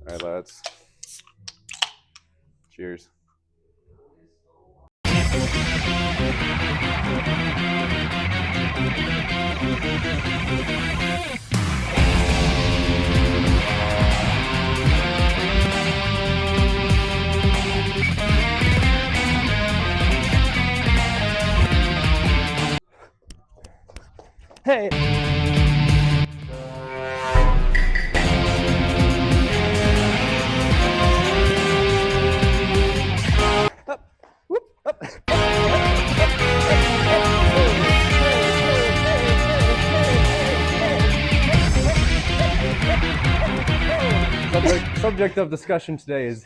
All right, lads. Cheers. Hey. Subject of discussion today is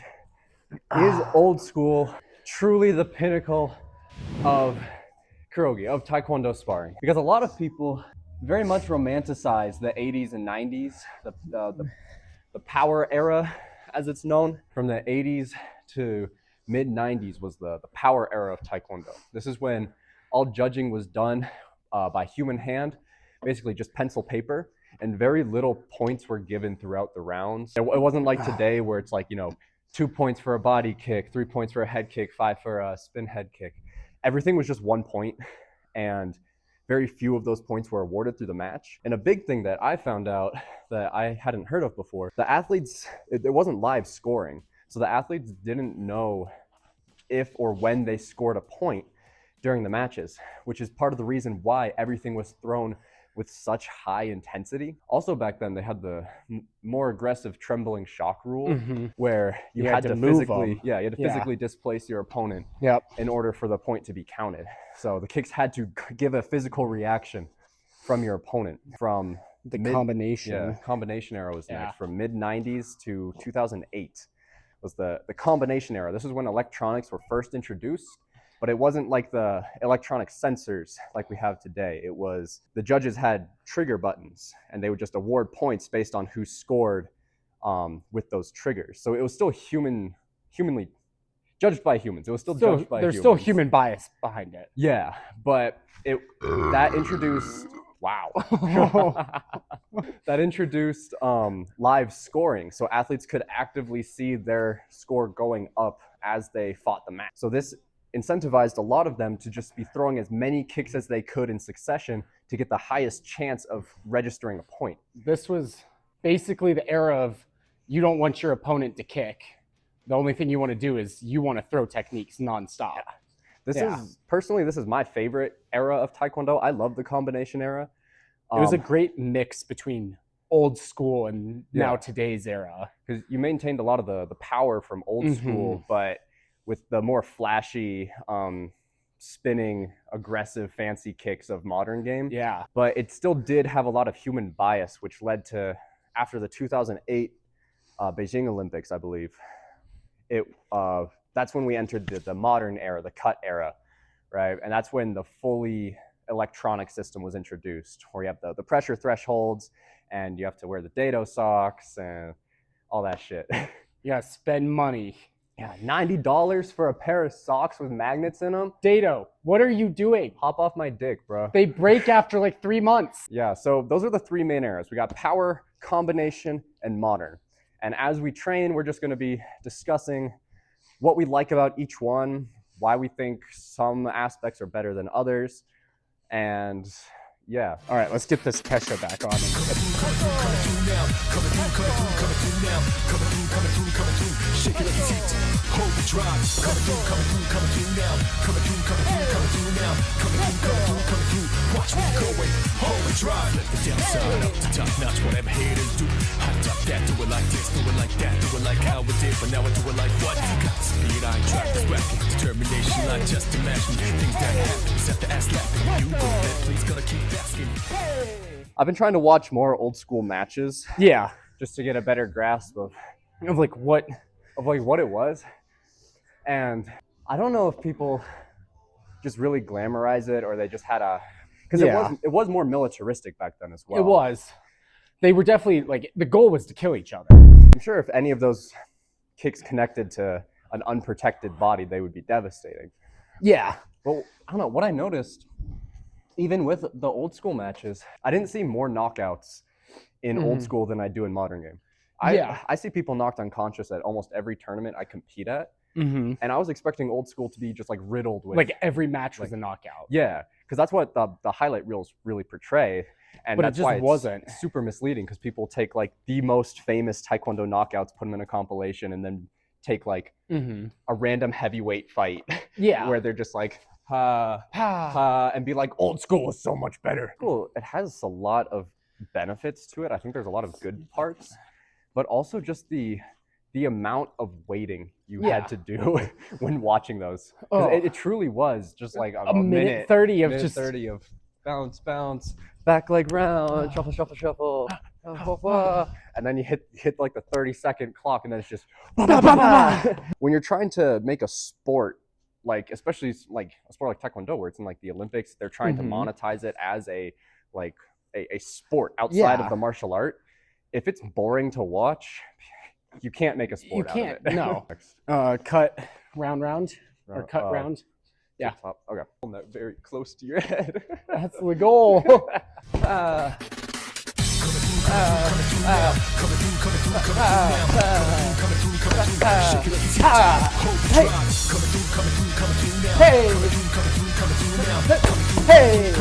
old school truly the pinnacle of Kurogi, of Taekwondo sparring? Because a lot of people very much romanticize the 80s and 90s, the power era, as it's known. From the 80s to mid 90s was the power era of Taekwondo. This is when all judging was done by human hand, basically just pencil paper, and very little points were given throughout the rounds. It wasn't like today where it's like, 2 points for a body kick, 3 points for a head kick, 5 for a spin head kick. Everything was just 1 point, and very few of those points were awarded through the match. And a big thing that I found out that I hadn't heard of before, the athletes, it wasn't live scoring. So the athletes didn't know if or when they scored a point during the matches, which is part of the reason why everything was thrown with such high intensity. Also back then, they had the more aggressive trembling shock rule, where you had to physically, physically displace your opponent in order for the point to be counted. So the kicks had to give a physical reaction from your opponent. From the combination. Yeah, combination era was next. From mid 90s to 2008 was the combination era. This is when electronics were first introduced. But it wasn't like the electronic sensors like we have today. It was the judges had trigger buttons, and they would just award points based on who scored with those triggers. So it was still humanly judged by humans. It was still judged by humans. There's still human bias behind it. Yeah, but that introduced that introduced live scoring, so athletes could actively see their score going up as they fought the match. So this incentivized a lot of them to just be throwing as many kicks as they could in succession to get the highest chance of registering a point. This was basically the era of you don't want your opponent to kick. The only thing you want to do is you want to throw techniques nonstop. This is my favorite era of Taekwondo. I love the combination era. It was a great mix between old school and now today's era. Because you maintained a lot of the power from old school, but with the more flashy, spinning, aggressive, fancy kicks of modern game. Yeah. But it still did have a lot of human bias, which led to, after the 2008 Beijing Olympics, I believe, that's when we entered the modern era, the cut era, right? And that's when the fully electronic system was introduced, where you have the pressure thresholds, and you have to wear the dado socks and all that shit. You gotta spend money. Yeah, $90 for a pair of socks with magnets in them? Dado, what are you doing? Hop off my dick, bro. They break after like 3 months. Yeah, so those are the three main eras. We got power, combination, and modern. And as we train, we're just going to be discussing what we like about each one, why we think some aspects are better than others, and yeah. All right, let's get this Kesha back on. Shake it like it's heat. Hold the drive. Coming through now. Coming through now. Coming through. Watch me go and hold the drive. Let the downside up to top notch. Whatever haters do. Hot top that. Do it like this. Do it like that. Do it like how it did. But now I do it like what? Got the speed. I ain't track this racket. Determination. Like just imagine things that happen. Set the ass laughing. You go ahead. Please gotta keep asking. I've been trying to watch more old school matches. Yeah. Just to get a better grasp of like what it was. And I don't know if people just really glamorize it, or they just had because it was more militaristic back then as well. It was. They were definitely like, the goal was to kill each other. I'm sure if any of those kicks connected to an unprotected body, they would be devastating. Yeah. Well, I don't know, what I noticed, even with the old school matches, I didn't see more knockouts in old school than I do in modern game. I see people knocked unconscious at almost every tournament I compete at. And I was expecting old school to be just like riddled with like every match was a knockout. Yeah, because that's what the highlight reels really portray, and But it that's just why it's wasn't. super misleading. Because people take like the most famous Taekwondo knockouts, put them in a compilation, and then take like a random heavyweight fight, Yeah. where they're just like and be like, old school is so much better. Cool. It has a lot of benefits to it. I think there's a lot of good parts, but also just the amount of waiting you had to do when watching those. It truly was just like a minute 30 of minute just 30 of bounce, bounce, back leg round, shuffle, shuffle, shuffle, and then you hit like the 30-second clock, and then it's just when you're trying to make a sport, like especially like a sport like Taekwondo, where it's in like the Olympics, they're trying to monetize it as a sport outside of the martial art. If it's boring to watch, you can't make a sport out of it. No. Cut round or cut round. Yeah. Okay. Hold that very close to your head. That's the goal. Hey. Hey. Hey.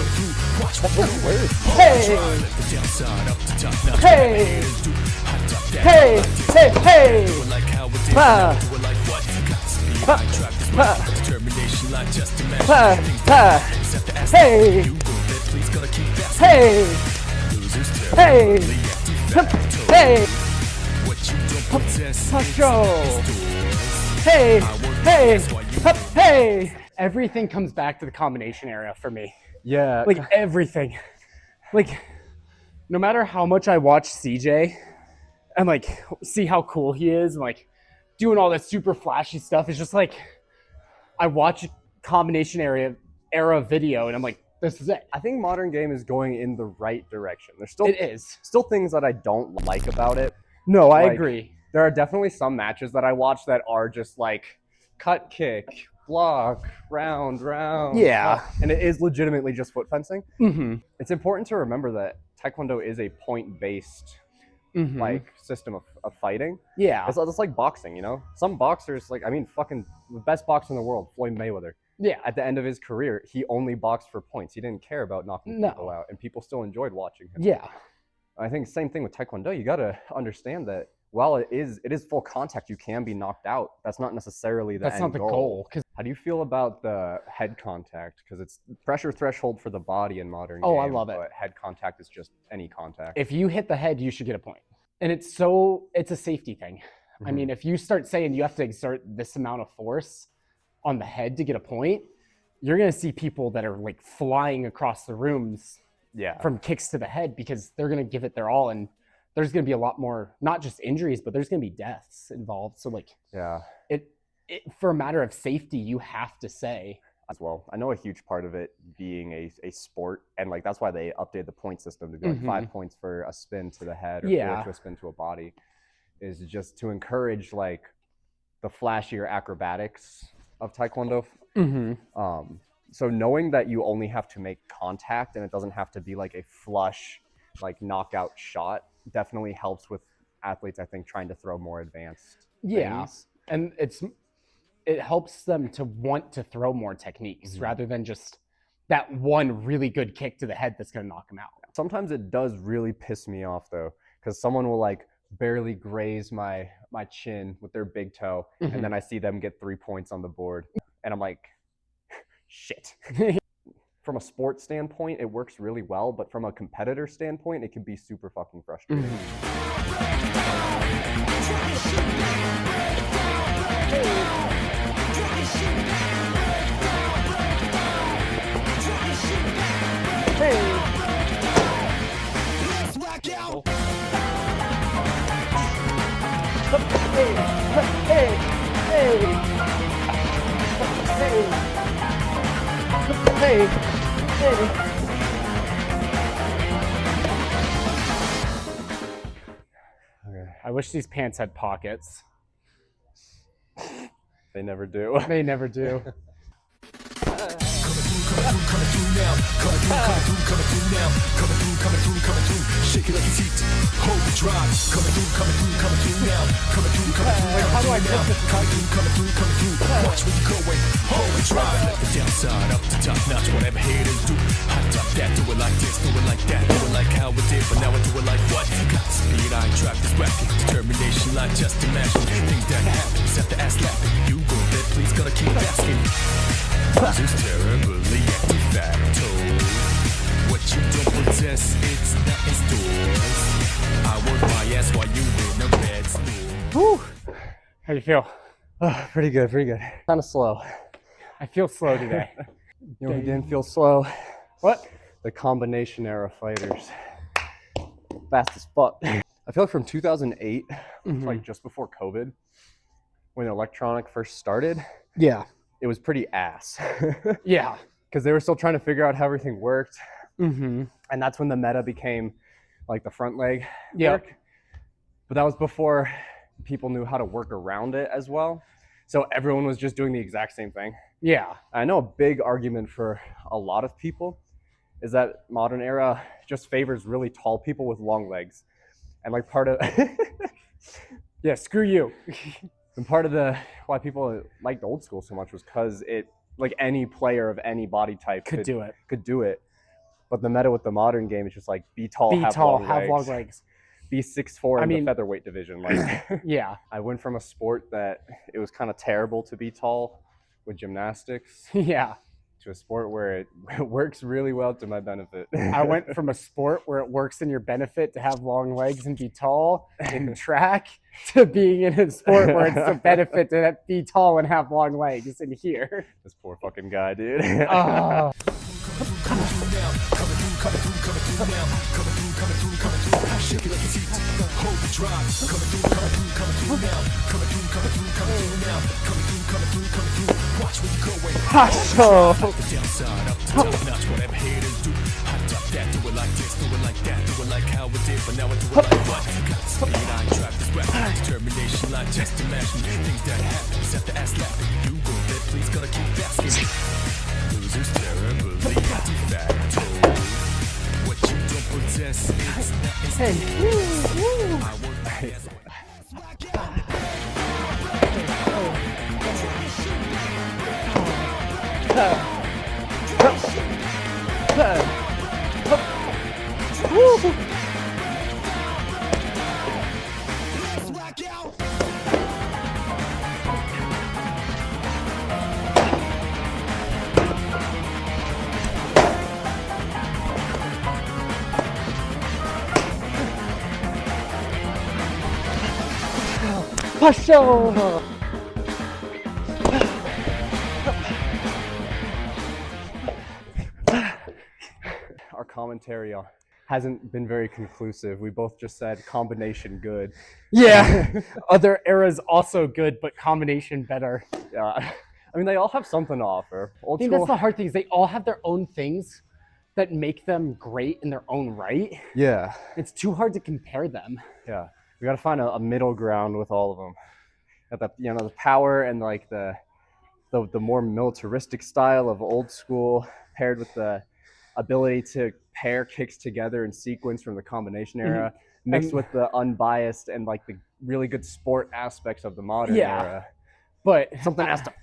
Hey. Hey. Hey. Everything comes back to the combination area for me. Yeah. Like everything. Like no matter how much I watch CJ and like see how cool he is and like doing all that super flashy stuff, it's just like I watch combination era video and I'm like, this is it. I think modern game is going in the right direction. There's still It is. still things that I don't like about it. No, I Like, agree. There are definitely some matches that I watch that are just like cut kick, block, round. Yeah. And it is legitimately just foot fencing. Mm-hmm. It's important to remember that Taekwondo is a point-based like system of fighting. Yeah. It's like boxing, you know? Some boxers, like, I mean, fucking the best boxer in the world, Floyd Mayweather. Yeah. At the end of his career, he only boxed for points. He didn't care about knocking people out, and people still enjoyed watching him. Yeah. I think same thing with Taekwondo. You got to understand that while it is full contact, you can be knocked out. That's not necessarily the That's end not the goal. How do you feel about the head contact? Because it's pressure threshold for the body in modern Oh, game, I love it. But head contact is just any contact. If you hit the head, you should get a point. And it's a safety thing. I mean, if you start saying you have to exert this amount of force on the head to get a point, you're going to see people that are like flying across the rooms from kicks to the head because they're going to give it their all. And there's going to be a lot more, not just injuries, but there's going to be deaths involved. So like, it for a matter of safety, you have to say. As well, I know a huge part of it being a sport, and like that's why they updated the point system to be like 5 points for a spin to the head or 4 to a spin to a body, is just to encourage like the flashier acrobatics of Taekwondo. So knowing that you only have to make contact and it doesn't have to be like a flush, like knockout shot, definitely helps with athletes, I think, trying to throw more advanced things. And it helps them to want to throw more techniques rather than just that one really good kick to the head that's going to knock them out. Sometimes it does really piss me off though, because someone will like barely graze my chin with their big toe, and then I see them get 3 points on the board, and I'm like, shit. From a sports standpoint, it works really well, but from a competitor standpoint, it can be super fucking frustrating. I wish these pants had pockets. They never do. They never do. coming through now. Coming through now. Coming through. Shake it like it's heat. Hold the drive. Coming through now. Coming through How do I get this? coming through. Watch where you going. Hold the drive. Left the downside, up to top notch. Whatever haters do. Hot top that. Do it like this. Do it like that. Do it like how it did, but now I do it like what? Got the speed, I ain't track this racket. Determination, like just imagine. Things that happen, set the ass laughing. You go dead, please gotta keep asking. Losers terribly at de facto. What you don't possess, it's not in stores. I work my ass while you in a bed store. Whew. How do you feel? Oh, pretty good. Kind of slow. I feel slow today. You know, we didn't feel slow. What? The combination era fighters. Fast as fuck. I feel like from 2008, like just before COVID, when electronic first started, Yeah. it was pretty ass. Yeah. Because they were still trying to figure out how everything worked. Mm-hmm. And that's when the meta became like the front leg Yep. work. But that was before people knew how to work around it as well. So everyone was just doing the exact same thing. Yeah. I know a big argument for a lot of people is that modern era just favors really tall people with long legs. And like part of Yeah, screw you. and part of the why people liked old school so much was because it like any player of any body type Could do it. could do it. But the meta with the modern game is just like be tall, Be have tall, long have legs. long legs. Be 6'4" I in mean- the featherweight division. Like Yeah. I went from a sport that it was kind of terrible to be tall with gymnastics Yeah. to a sport where it works really well to my benefit. I went from a sport where it works in your benefit to have long legs and be tall in track to being in a sport where it's a benefit to be tall and have long legs in here. This poor fucking guy, dude. Oh. Shake it like it's heat. Hold the drive. Coming through now. Coming through now. Coming through. Watch where you going. So, The downside, up to top notch. Whatever haters do. Hot top that. Do it like this. Do it like that. Do it like how it did, but now I do it like what? Got the speed, I ain't track this rap. Determination, like just imagine. Things that happen, set the ass laughing. You go dead, please gotta keep asking. Losers terribly at de facto. What you don't possess, it's not in hey. I work my ass Pasho. Our commentary hasn't been very conclusive. We both just said combination good. Yeah. Other eras also good, but combination better. Yeah, I mean they all have something to offer. Old I think school, that's the hard thing is they all have their own things that make them great in their own right. yeah, It's too hard to compare them. yeah. We got to find a middle ground with all of them. Got the the power and like the more militaristic style of old school paired with the ability to pair kicks together in sequence from the combination era, mixed And- with the unbiased and like the really good sport aspects of the modern Yeah. era. But Something has to